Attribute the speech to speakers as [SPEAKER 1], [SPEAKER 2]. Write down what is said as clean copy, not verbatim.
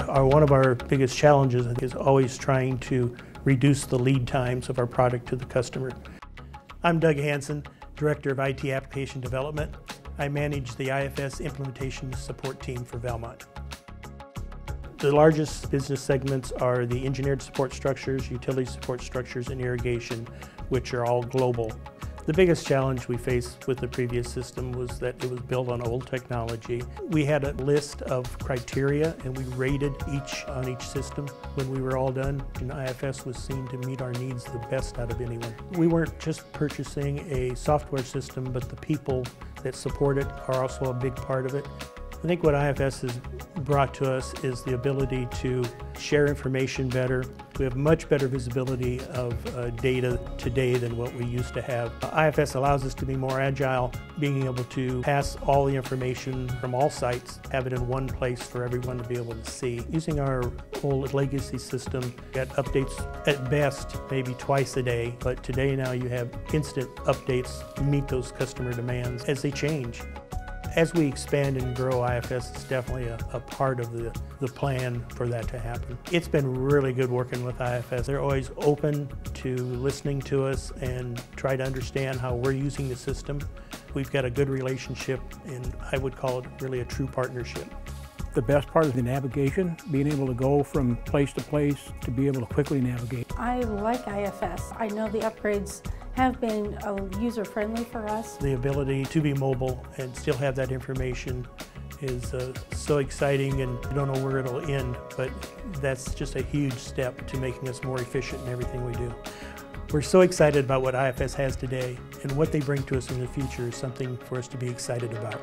[SPEAKER 1] One of our biggest challenges is always trying to reduce the lead times of our product to the customer. I'm Doug Hansen, Director of IT Application Development. I manage the IFS Implementation Support Team for Valmont. The largest business segments are the engineered support structures, utility support structures, and irrigation, which are all global. The biggest challenge we faced with the previous system was that it was built on old technology. We had a list of criteria and we rated on each system. When we were all done, and IFS was seen to meet our needs the best out of anyone. We weren't just purchasing a software system, but the people that support it are also a big part of it. I think what IFS has brought to us is the ability to share information better. We have much better visibility of data today than what we used to have. IFS allows us to be more agile, being able to pass all the information from all sites, have it in one place for everyone to be able to see. Using our old legacy system, get updates at best maybe twice a day, but today now you have instant updates to meet those customer demands as they change. As we expand and grow, IFS is definitely a part of the plan for that to happen. It's been really good working with IFS. They're always open to listening to us and try to understand how we're using the system. We've got a good relationship, and I would call it really a true partnership.
[SPEAKER 2] The best part is the navigation, being able to go from place to place to be able to quickly navigate.
[SPEAKER 3] I like IFS. I know the upgrades have been user-friendly for us.
[SPEAKER 1] The ability to be mobile and still have that information is so exciting, and you don't know where it'll end, but that's just a huge step to making us more efficient in everything we do. We're so excited about what IFS has today, and what they bring to us in the future is something for us to be excited about.